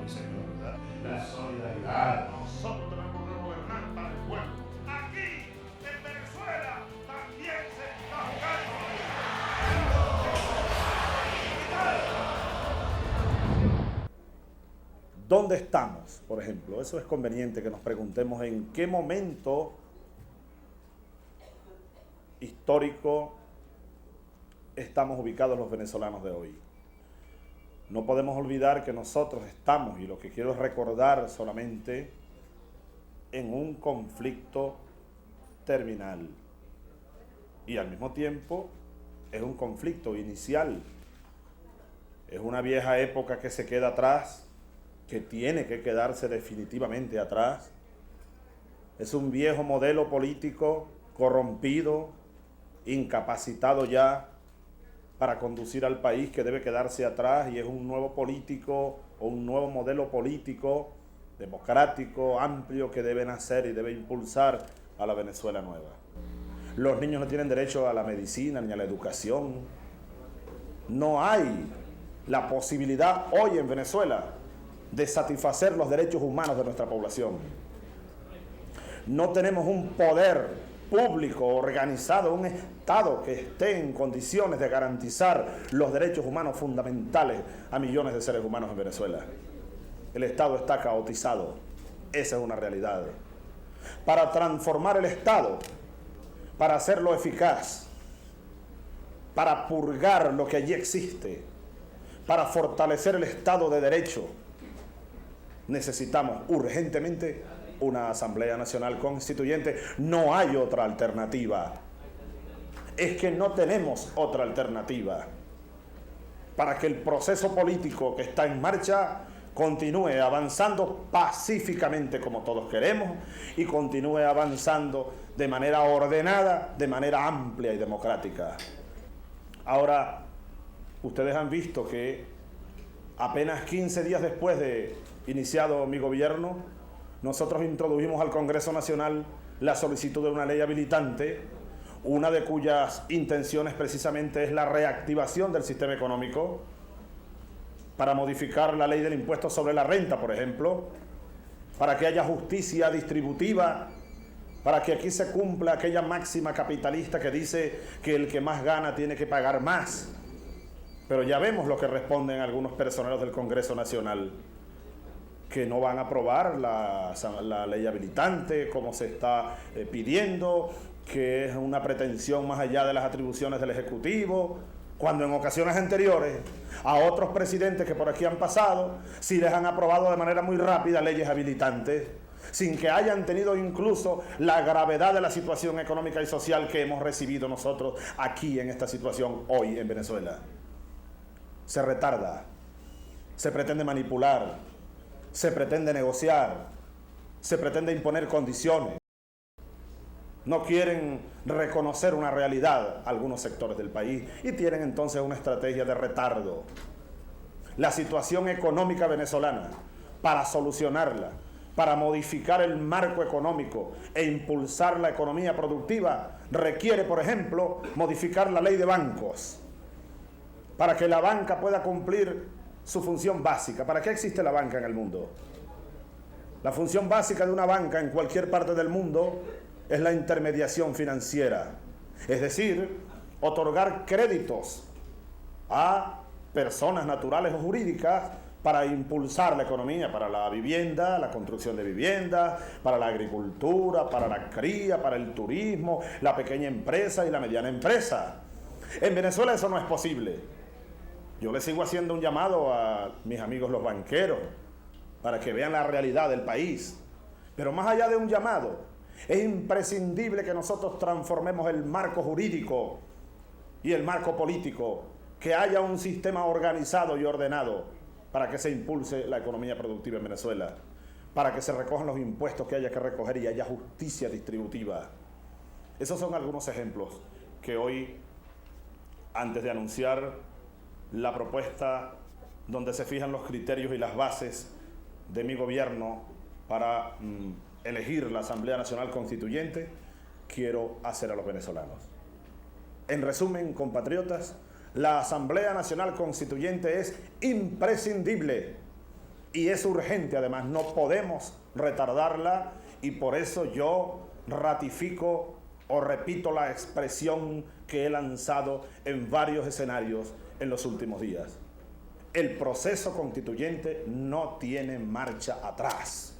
señor. La solidaridad. Nosotros tenemos que gobernar para el pueblo. Aquí, en Venezuela, también se está jugando. ¿Dónde estamos, por ejemplo? Eso es conveniente que nos preguntemos en qué momento histórico estamos ubicados los venezolanos de hoy. No podemos olvidar que nosotros estamos, y lo que quiero es recordar solamente, en un conflicto terminal. Y al mismo tiempo es un conflicto inicial. Es una vieja época que se queda atrás, que tiene que quedarse definitivamente atrás. Es un viejo modelo político corrompido, incapacitado ya para conducir al país, que debe quedarse atrás, y es un nuevo político o un nuevo modelo político democrático, amplio, que debe nacer y debe impulsar a la Venezuela nueva. Los niños no tienen derecho a la medicina ni a la educación. No hay la posibilidad hoy en Venezuela de satisfacer los derechos humanos de nuestra población. No tenemos un poder público organizado, un Estado que esté en condiciones de garantizar los derechos humanos fundamentales a millones de seres humanos en Venezuela. El Estado está caotizado. Esa es una realidad. Para transformar el Estado, para hacerlo eficaz, para purgar lo que allí existe, para fortalecer el Estado de Derecho, necesitamos urgentemente una Asamblea Nacional Constituyente. No hay otra alternativa. Es que no tenemos otra alternativa para que el proceso político que está en marcha continúe avanzando pacíficamente como todos queremos y continúe avanzando de manera ordenada, de manera amplia y democrática. Ahora, ustedes han visto que apenas 15 días después de iniciado mi gobierno, nosotros introdujimos al Congreso Nacional la solicitud de una ley habilitante, una de cuyas intenciones precisamente es la reactivación del sistema económico, para modificar la ley del impuesto sobre la renta, por ejemplo, para que haya justicia distributiva, para que aquí se cumpla aquella máxima capitalista que dice que el que más gana tiene que pagar más. Pero ya vemos lo que responden algunos personeros del Congreso Nacional, que no van a aprobar la ley habilitante como se está pidiendo, que es una pretensión más allá de las atribuciones del Ejecutivo, cuando en ocasiones anteriores a otros presidentes que por aquí han pasado sí les han aprobado de manera muy rápida leyes habilitantes, sin que hayan tenido incluso la gravedad de la situación económica y social que hemos recibido nosotros aquí en esta situación hoy en Venezuela. Se retarda, se pretende manipular, se pretende negociar, se pretende imponer condiciones. No quieren reconocer una realidad algunos sectores del país y tienen entonces una estrategia de retardo. La situación económica venezolana, para solucionarla, para modificar el marco económico e impulsar la economía productiva, requiere, por ejemplo, modificar la ley de bancos, para que la banca pueda cumplir su función básica. ¿Para qué existe la banca en el mundo? La función básica de una banca en cualquier parte del mundo es la intermediación financiera, es decir, otorgar créditos a personas naturales o jurídicas para impulsar la economía, para la vivienda, la construcción de viviendas, para la agricultura, para la cría, para el turismo, la pequeña empresa y la mediana empresa. En Venezuela eso no es posible. Yo le sigo haciendo un llamado a mis amigos los banqueros para que vean la realidad del país. Pero más allá de un llamado, es imprescindible que nosotros transformemos el marco jurídico y el marco político, que haya un sistema organizado y ordenado para que se impulse la economía productiva en Venezuela, para que se recojan los impuestos que haya que recoger y haya justicia distributiva. Esos son algunos ejemplos que hoy, antes de anunciar la propuesta donde se fijan los criterios y las bases de mi gobierno para elegir la Asamblea Nacional Constituyente, quiero hacer a los venezolanos. En resumen, compatriotas, la Asamblea Nacional Constituyente es imprescindible Y es urgente, además, no podemos retardarla, y por eso yo ratifico o repito la expresión que he lanzado en varios escenarios en los últimos días. El proceso constituyente no tiene marcha atrás.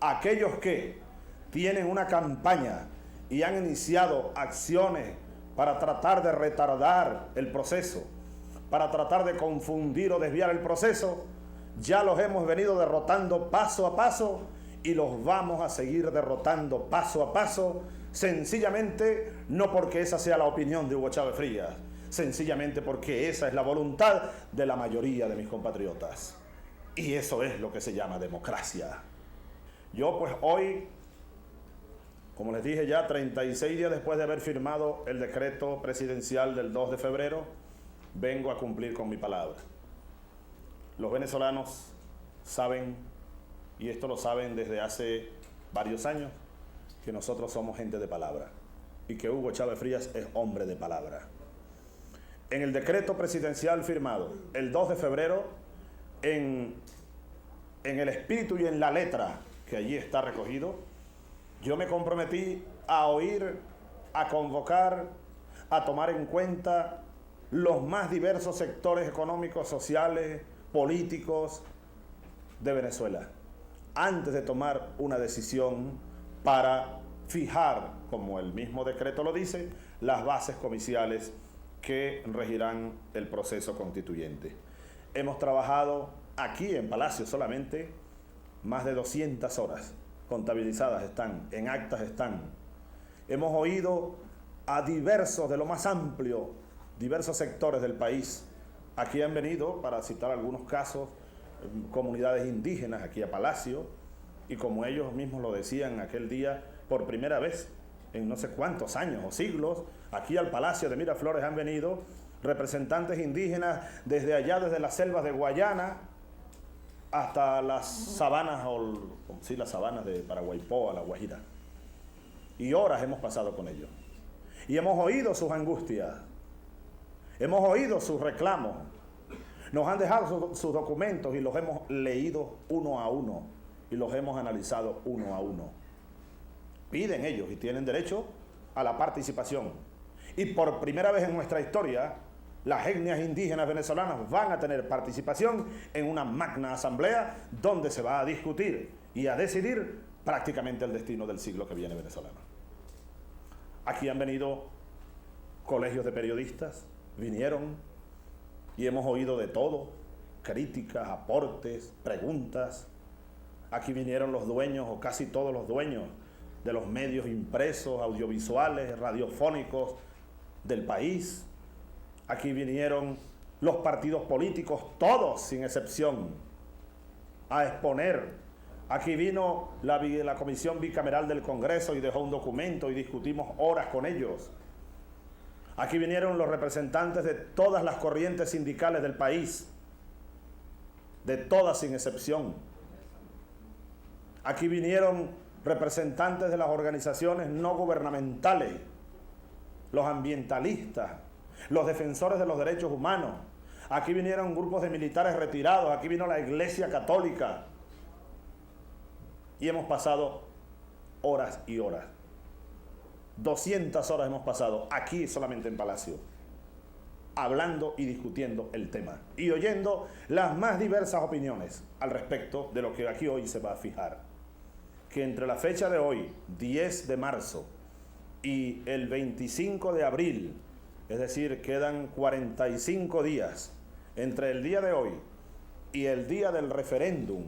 Aquellos que tienen una campaña y han iniciado acciones para tratar de retardar el proceso, para tratar de confundir o desviar el proceso, ya los hemos venido derrotando paso a paso y los vamos a seguir derrotando paso a paso, sencillamente no porque esa sea la opinión de Hugo Chávez Frías, sencillamente porque esa es la voluntad de la mayoría de mis compatriotas. Y eso es lo que se llama democracia. Yo pues hoy, como les dije ya, 36 días después de haber firmado el decreto presidencial del 2 de febrero, vengo a cumplir con mi palabra. Los venezolanos saben, y esto lo saben desde hace varios años, que nosotros somos gente de palabra y que Hugo Chávez Frías es hombre de palabra. En el decreto presidencial firmado el 2 de febrero, en el espíritu y en la letra que allí está recogido, yo me comprometí a oír, a convocar, a tomar en cuenta los más diversos sectores económicos, sociales, políticos de Venezuela, antes de tomar una decisión para fijar, como el mismo decreto lo dice, las bases comiciales que regirán el proceso constituyente. Hemos trabajado aquí en Palacio solamente más de 200 horas, contabilizadas están, en actas están. Hemos oído a diversos, de lo más amplio, diversos sectores del país. Aquí han venido, para citar algunos casos, comunidades indígenas aquí a Palacio, y como ellos mismos lo decían aquel día, por primera vez en no sé cuántos años o siglos, aquí al Palacio de Miraflores han venido representantes indígenas desde allá, desde las selvas de Guayana hasta las sabanas, las sabanas de Paraguaypoa, La Guajira. Y horas hemos pasado con ellos. Y hemos oído sus angustias, hemos oído sus reclamos, nos han dejado sus documentos y los hemos leído uno a uno y los hemos analizado uno a uno. Piden ellos y tienen derecho a la participación. Y por primera vez en nuestra historia, las etnias indígenas venezolanas van a tener participación en una magna asamblea donde se va a discutir y a decidir prácticamente el destino del siglo que viene venezolano. Aquí han venido colegios de periodistas, vinieron y hemos oído de todo, críticas, aportes, preguntas. Aquí vinieron los dueños, o casi todos los dueños, de los medios impresos, audiovisuales, radiofónicos del país. Aquí vinieron los partidos políticos, todos sin excepción, a exponer. Aquí vino la Comisión Bicameral del Congreso y dejó un documento y discutimos horas con ellos. Aquí vinieron los representantes de todas las corrientes sindicales del país, de todas sin excepción. Aquí vinieron representantes de las organizaciones no gubernamentales, los ambientalistas, los defensores de los derechos humanos. Aquí vinieron grupos de militares retirados, aquí vino la Iglesia Católica. Y hemos pasado horas y horas. 200 horas hemos pasado aquí solamente en Palacio, hablando y discutiendo el tema y oyendo las más diversas opiniones al respecto de lo que aquí hoy se va a fijar. Que entre la fecha de hoy, 10 de marzo, y el 25 de abril, es decir, quedan 45 días entre el día de hoy y el día del referéndum,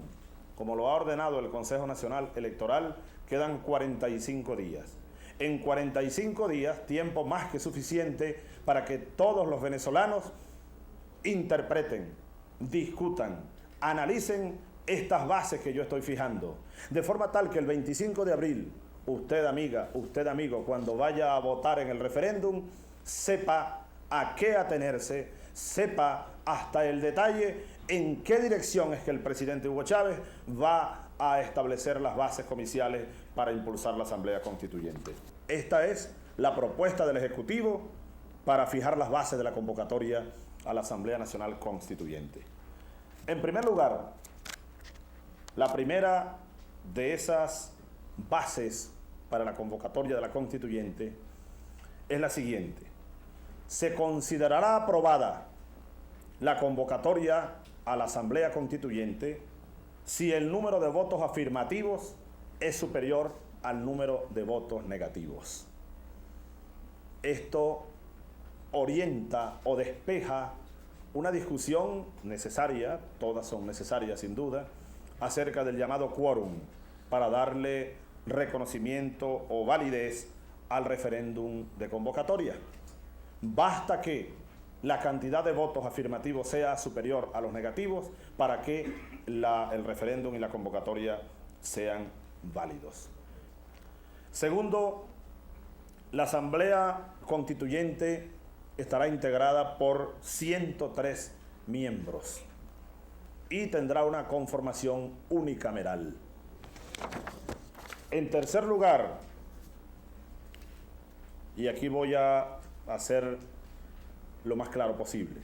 como lo ha ordenado el Consejo Nacional Electoral, quedan 45 días. En 45 días, tiempo más que suficiente para que todos los venezolanos interpreten, discutan, analicen estas bases que yo estoy fijando, de forma tal que el 25 de abril, usted amiga, usted amigo, cuando vaya a votar en el referéndum, sepa a qué atenerse, sepa hasta el detalle en qué dirección es que el presidente Hugo Chávez va a establecer las bases comiciales para impulsar la Asamblea Constituyente. Esta es la propuesta del Ejecutivo para fijar las bases de la convocatoria a la Asamblea Nacional Constituyente. En primer lugar, La primera de esas bases para la convocatoria de la constituyente es la siguiente. Se considerará aprobada la convocatoria a la Asamblea Constituyente si el número de votos afirmativos es superior al número de votos negativos. Esto orienta o despeja una discusión necesaria, todas son necesarias sin duda, acerca del llamado quórum para darle reconocimiento o validez al referéndum de convocatoria. Basta que la cantidad de votos afirmativos sea superior a los negativos para que el referéndum y la convocatoria sean válidos. Segundo, la Asamblea Constituyente estará integrada por 103 miembros y tendrá una conformación unicameral. En tercer lugar, y aquí voy a hacer lo más claro posible,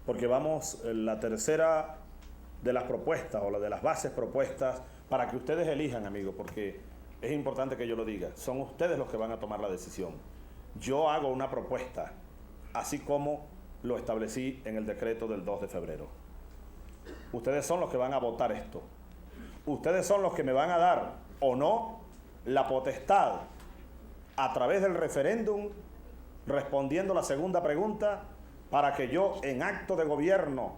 porque vamos, la tercera de las propuestas o la de las bases propuestas para que ustedes elijan, amigos, porque es importante que yo lo diga, son ustedes los que van a tomar la decisión. Yo hago una propuesta, así como lo establecí en el decreto del 2 de febrero. Ustedes son los que van a votar esto. Ustedes son los que me van a dar o no la potestad a través del referéndum, respondiendo la segunda pregunta, para que yo en acto de gobierno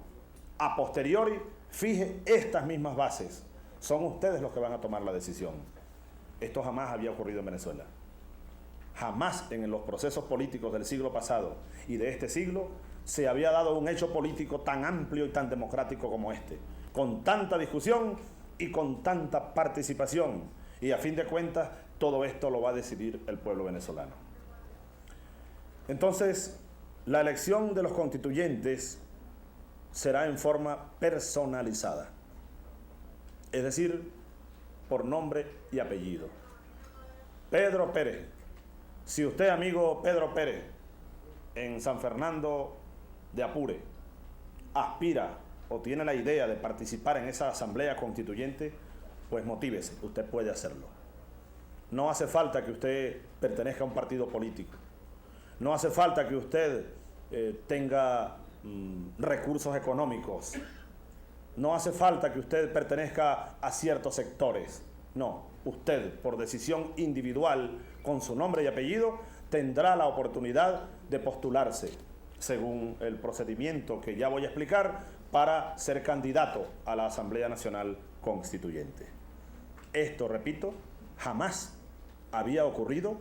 a posteriori fije estas mismas bases. Son ustedes los que van a tomar la decisión. Esto jamás había ocurrido en Venezuela. Jamás en los procesos políticos del siglo pasado y de este siglo se había dado un hecho político tan amplio y tan democrático como este, con tanta discusión y con tanta participación. Y a fin de cuentas, todo esto lo va a decidir el pueblo venezolano. Entonces, la elección de los constituyentes será en forma personalizada, es decir, por nombre y apellido. Pedro Pérez. Si usted, amigo Pedro Pérez, en San Fernando de Apure, aspira o tiene la idea de participar en esa asamblea constituyente, pues motívese, usted puede hacerlo. No hace falta que usted pertenezca a un partido político. No hace falta que usted tenga recursos económicos. No hace falta que usted pertenezca a ciertos sectores. No, usted, por decisión individual, con su nombre y apellido, tendrá la oportunidad de postularse, según el procedimiento que ya voy a explicar, para ser candidato a la Asamblea Nacional Constituyente. Esto, repito, jamás había ocurrido,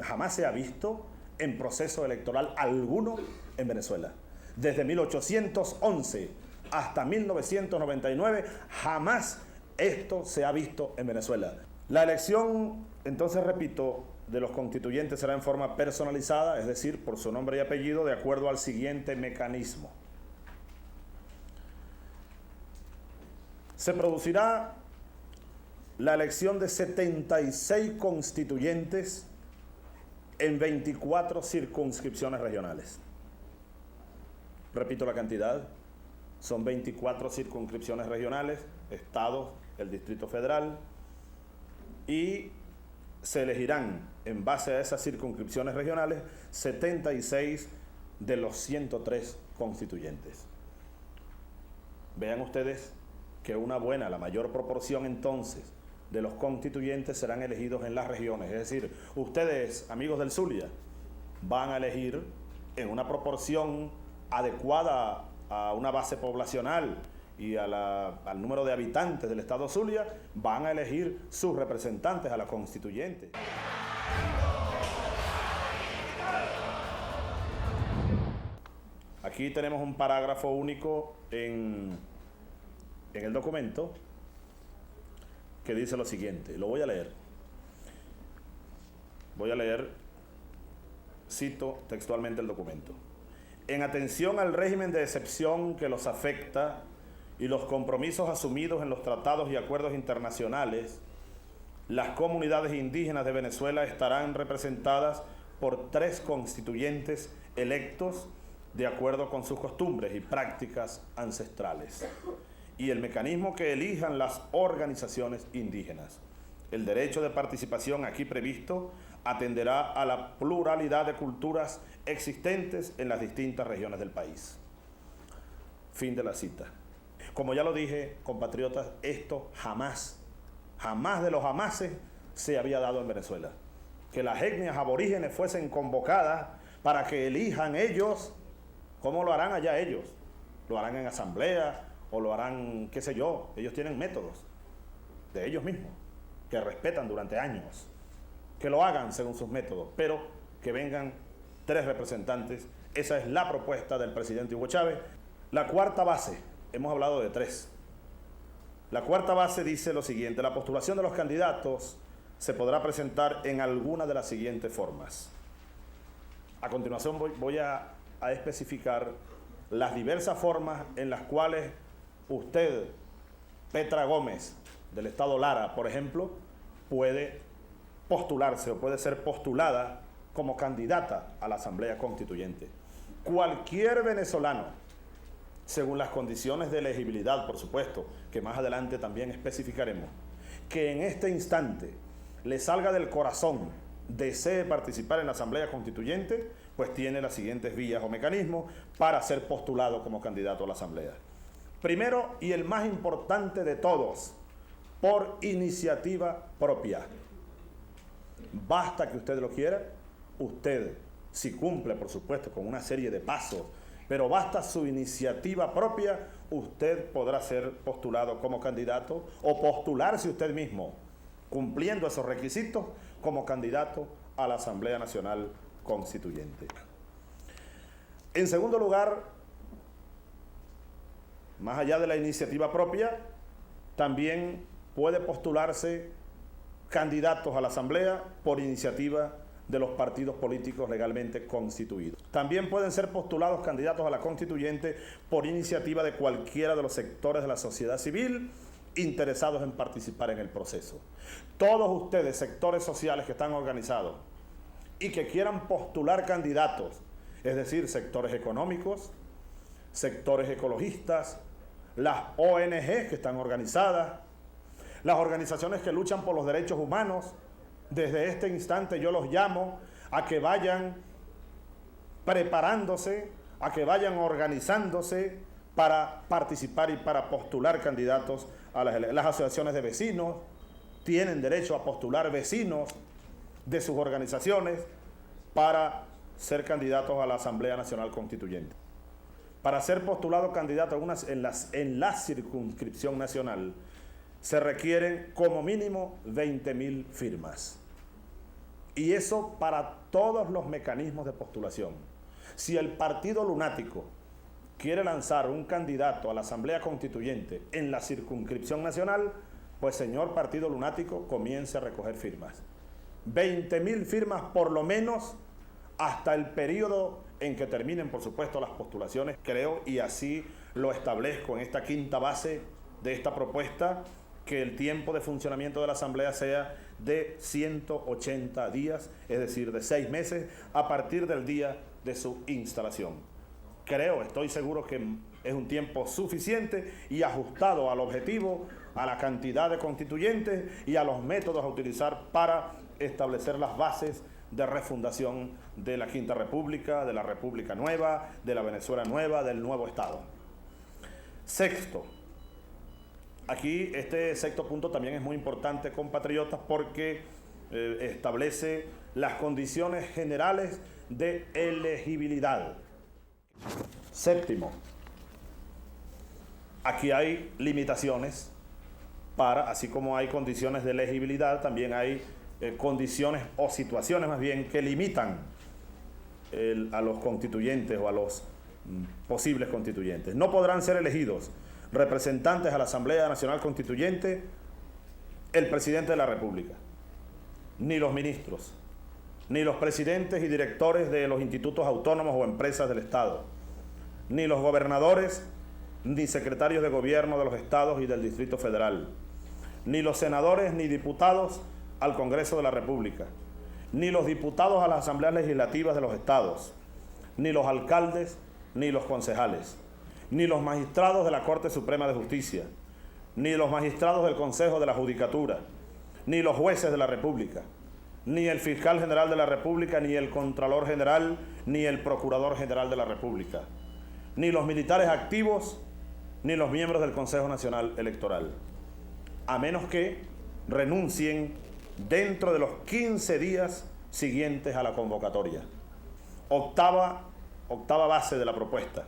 jamás se ha visto en proceso electoral alguno en Venezuela. Desde 1811 hasta 1999, jamás esto se ha visto en Venezuela. La elección, entonces repito, de los constituyentes será en forma personalizada, es decir, por su nombre y apellido, de acuerdo al siguiente mecanismo. Se producirá la elección de 76 constituyentes en 24 circunscripciones regionales. Repito la cantidad, son 24 circunscripciones regionales, estados, el Distrito Federal, y se elegirán en base a esas circunscripciones regionales 76 de los 103 constituyentes. Vean ustedes que la mayor proporción entonces de los constituyentes serán elegidos en las regiones. Es decir, ustedes, amigos del Zulia, van a elegir en una proporción adecuada a una base poblacional y al número de habitantes del estado Zulia, van a elegir sus representantes a la constituyente. Aquí tenemos un parágrafo único en el documento que dice lo siguiente, lo voy a leer. Cito textualmente el documento. En atención al régimen de excepción que los afecta y los compromisos asumidos en los tratados y acuerdos internacionales, las comunidades indígenas de Venezuela estarán representadas por 3 constituyentes electos de acuerdo con sus costumbres y prácticas ancestrales. y el mecanismo que elijan las organizaciones indígenas. El derecho de participación aquí previsto atenderá a la pluralidad de culturas existentes en las distintas regiones del país. Fin de la cita. Como ya lo dije, compatriotas, esto jamás de los jamases se había dado en Venezuela. Que las etnias aborígenes fuesen convocadas para que elijan ellos. ¿Cómo lo harán allá ellos? ¿Lo harán en asamblea o lo harán, qué sé yo? Ellos tienen métodos de ellos mismos, que respetan durante años. Que lo hagan según sus métodos, pero que vengan 3 representantes. Esa es la propuesta del presidente Hugo Chávez. La cuarta base, hemos hablado de 3. La cuarta base dice lo siguiente: la postulación de los candidatos se podrá presentar en alguna de las siguientes formas. A continuación voy a especificar las diversas formas en las cuales usted, Petra Gómez, del estado Lara, por ejemplo, puede postularse o puede ser postulada como candidata a la Asamblea Constituyente. Cualquier venezolano, según las condiciones de elegibilidad, por supuesto, que más adelante también especificaremos, que en este instante le salga del corazón, desee participar en la Asamblea Constituyente, pues tiene las siguientes vías o mecanismos para ser postulado como candidato a la Asamblea. Primero, y el más importante de todos, por iniciativa propia. Basta que usted lo quiera, usted, si cumple, por supuesto, con una serie de pasos, pero basta su iniciativa propia, usted podrá ser postulado como candidato o postularse usted mismo, cumpliendo esos requisitos, como candidato a la Asamblea Nacional Constituyente. En segundo lugar, más allá de la iniciativa propia, también puede postularse candidatos a la Asamblea por iniciativa de los partidos políticos legalmente constituidos. También pueden ser postulados candidatos a la Constituyente por iniciativa de cualquiera de los sectores de la sociedad civil interesados en participar en el proceso. Todos ustedes, sectores sociales que están organizados y que quieran postular candidatos, es decir, sectores económicos, sectores ecologistas, las ONG que están organizadas, las organizaciones que luchan por los derechos humanos, desde este instante yo los llamo a que vayan preparándose, a que vayan organizándose para participar y para postular candidatos a las asociaciones de vecinos. Tienen derecho a postular vecinos de sus organizaciones para ser candidatos a la Asamblea Nacional Constituyente. Para ser postulado candidato en la circunscripción nacional se requieren como mínimo 20.000 firmas. Y eso para todos los mecanismos de postulación. Si el partido lunático quiere lanzar un candidato a la Asamblea Constituyente en la circunscripción nacional, pues señor partido lunático, comience a recoger firmas. 20.000 firmas por lo menos hasta el periodo en que terminen, por supuesto, las postulaciones, creo, y así lo establezco en esta quinta base de esta propuesta, que el tiempo de funcionamiento de la Asamblea sea de 180 días, es decir, de 6 meses, a partir del día de su instalación. Creo, estoy seguro que es un tiempo suficiente y ajustado al objetivo, a la cantidad de constituyentes y a los métodos a utilizar para establecer las bases de refundación de la Quinta República, de la República Nueva, de la Venezuela Nueva, del nuevo Estado. Sexto, aquí este sexto punto también es muy importante, compatriotas, porque establece las condiciones generales de elegibilidad. Séptimo, aquí hay limitaciones para, así como hay condiciones de elegibilidad, también hay condiciones o situaciones más bien que limitan a los constituyentes o a los posibles constituyentes. No podrán ser elegidos representantes a la Asamblea Nacional Constituyente el presidente de la República, ni los ministros, ni los presidentes y directores de los institutos autónomos o empresas del Estado, ni los gobernadores, ni secretarios de gobierno de los estados y del Distrito Federal, ni los senadores ni diputados al Congreso de la República, ni los diputados a las asambleas legislativas de los estados, ni los alcaldes, ni los concejales. ni los magistrados de la Corte Suprema de Justicia, ni los magistrados del Consejo de la Judicatura, ni los jueces de la República, ni el fiscal general de la República, ni el contralor general, ni el procurador general de la República, ni los militares activos, ni los miembros del Consejo Nacional Electoral, a menos que renuncien dentro de los 15 días siguientes a la convocatoria. Octava base de la propuesta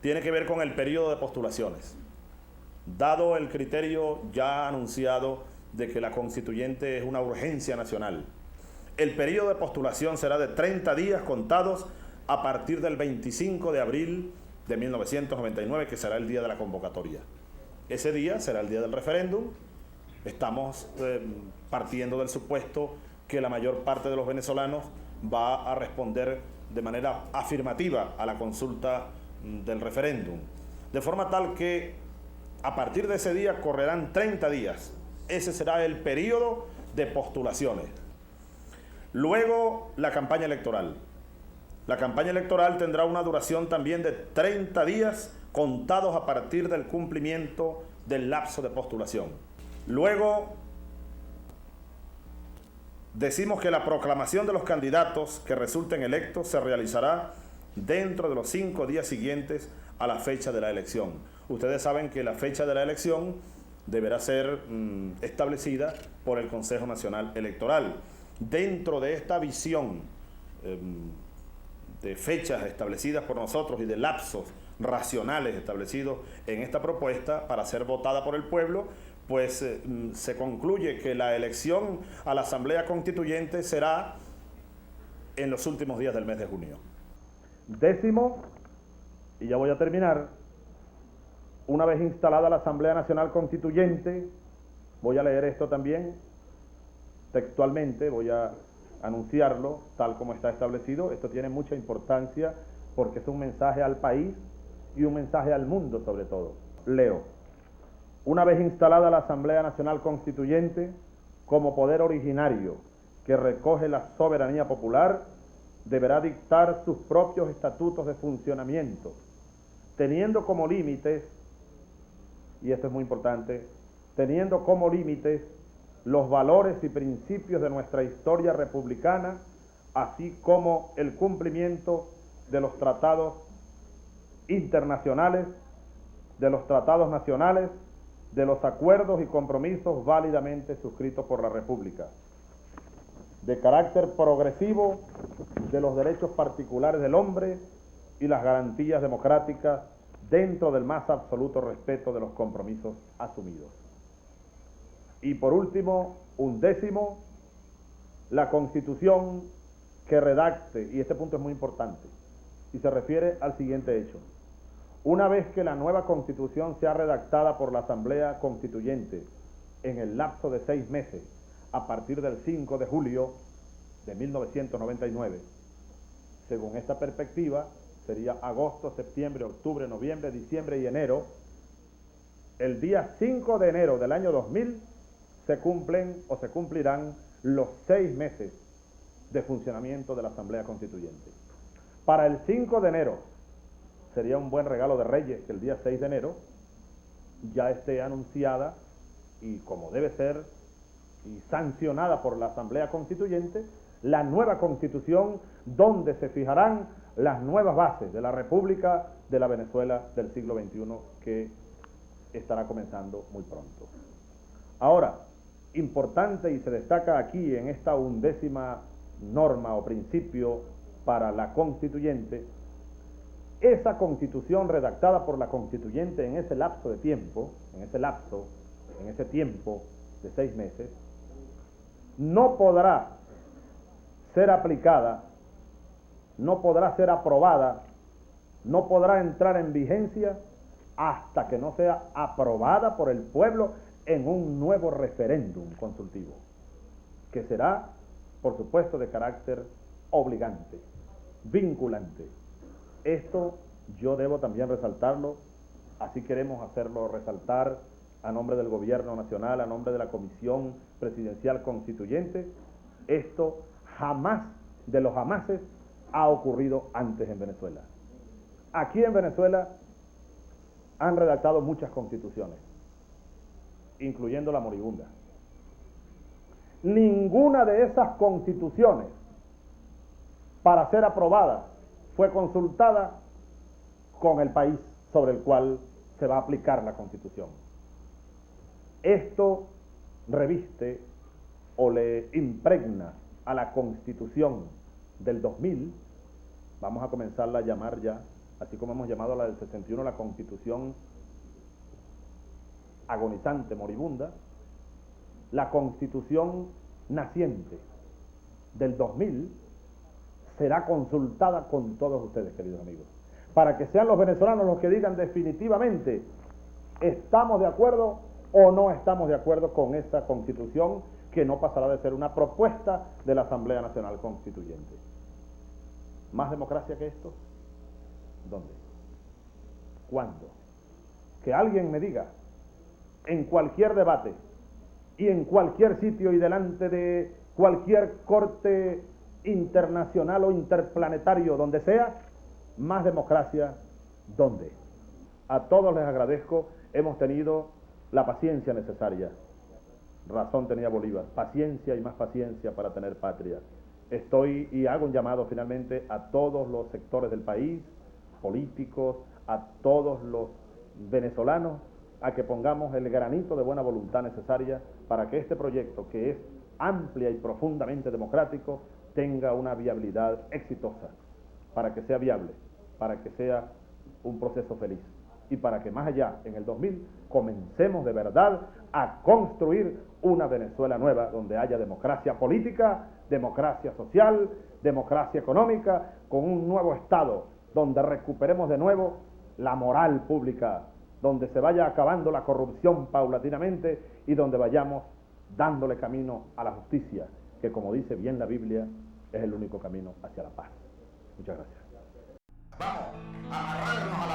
tiene que ver con el periodo de postulaciones. Dado el criterio ya anunciado de que la constituyente es una urgencia nacional, el periodo de postulación será de 30 días contados a partir del 25 de abril de 1999, que será el día de la convocatoria. Ese día será el día del referéndum. Estamos partiendo del supuesto que la mayor parte de los venezolanos va a responder de manera afirmativa a la consulta del referéndum, de forma tal que a partir de ese día correrán 30 días. Ese será el periodo de postulaciones. Luego, la campaña electoral. La campaña electoral tendrá una duración también de 30 días contados a partir del cumplimiento del lapso de postulación. Luego, decimos que la proclamación de los candidatos que resulten electos se realizará dentro de los 5 días siguientes a la fecha de la elección. Ustedes saben que la fecha de la elección deberá ser establecida por el Consejo Nacional Electoral. Dentro de esta visión de fechas establecidas por nosotros y de lapsos racionales establecidos en esta propuesta para ser votada por el pueblo, pues se concluye que la elección a la Asamblea Constituyente será en los últimos días del mes de junio. Décimo, y ya voy a terminar, una vez instalada la Asamblea Nacional Constituyente, voy a leer esto también textualmente, voy a anunciarlo tal como está establecido. Esto tiene mucha importancia porque es un mensaje al país y un mensaje al mundo sobre todo. Leo: una vez instalada la Asamblea Nacional Constituyente como poder originario que recoge la soberanía popular, deberá dictar sus propios estatutos de funcionamiento, teniendo como límites, y esto es muy importante, teniendo como límites los valores y principios de nuestra historia republicana, así como el cumplimiento de los tratados internacionales, de los tratados nacionales, de los acuerdos y compromisos válidamente suscritos por la República, de carácter progresivo de los derechos particulares del hombre y las garantías democráticas dentro del más absoluto respeto de los compromisos asumidos. Y por último, 11º, la Constitución que redacte, y este punto es muy importante, y se refiere al siguiente hecho: una vez que la nueva Constitución sea redactada por la Asamblea Constituyente en el lapso de 6 meses, a partir del 5 de julio de 1999, según esta perspectiva, sería agosto, septiembre, octubre, noviembre, diciembre y enero. El día 5 de enero del año 2000 se cumplen o se cumplirán los 6 meses de funcionamiento de la Asamblea Constituyente. Para el 5 de enero sería un buen regalo de Reyes que el día 6 de enero ya esté anunciada y como debe ser y sancionada por la Asamblea Constituyente la nueva Constitución, donde se fijarán las nuevas bases de la República de la Venezuela del siglo XXI, que estará comenzando muy pronto. Ahora, importante, y se destaca aquí en esta 11ª norma o principio para la Constituyente, esa Constitución redactada por la Constituyente en ese lapso de tiempo, en ese tiempo de 6 meses, no podrá ser aplicada, no podrá ser aprobada, no podrá entrar en vigencia hasta que no sea aprobada por el pueblo en un nuevo referéndum consultivo, que será, por supuesto, de carácter obligante, vinculante. Esto yo debo también resaltarlo, así queremos hacerlo resaltar a nombre del Gobierno Nacional, a nombre de la Comisión Presidencial Constituyente. Esto jamás, de los jamases, ha ocurrido antes en Venezuela. Aquí en Venezuela han redactado muchas constituciones, incluyendo la moribunda. Ninguna de esas constituciones, para ser aprobada, fue consultada con el país sobre el cual se va a aplicar la constitución. Esto reviste o le impregna a la constitución del 2000, vamos a comenzarla a llamar ya, así como hemos llamado a la del 61 la constitución agonizante, moribunda, la constitución naciente del 2000 será consultada con todos ustedes, queridos amigos, para que sean los venezolanos los que digan definitivamente estamos de acuerdo o no estamos de acuerdo con esta constitución que no pasará de ser una propuesta de la Asamblea Nacional Constituyente. ¿Más democracia que esto? ¿Dónde? ¿Cuándo? Que alguien me diga en cualquier debate y en cualquier sitio y delante de cualquier corte internacional o interplanetario, donde sea, más democracia, ¿dónde? A todos les agradezco, hemos tenido la paciencia necesaria. Razón tenía Bolívar, paciencia y más paciencia para tener patria. Estoy y hago un llamado finalmente a todos los sectores del país, políticos, a todos los venezolanos, a que pongamos el granito de buena voluntad necesaria para que este proyecto, que es amplia y profundamente democrático, tenga una viabilidad exitosa, para que sea viable, para que sea un proceso feliz y para que más allá, en el 2000, comencemos de verdad a construir una Venezuela nueva donde haya democracia política, democracia social, democracia económica, con un nuevo Estado, donde recuperemos de nuevo la moral pública, donde se vaya acabando la corrupción paulatinamente y donde vayamos dándole camino a la justicia, que como dice bien la Biblia, es el único camino hacia la paz. Muchas gracias. Vamos a agarrarnos a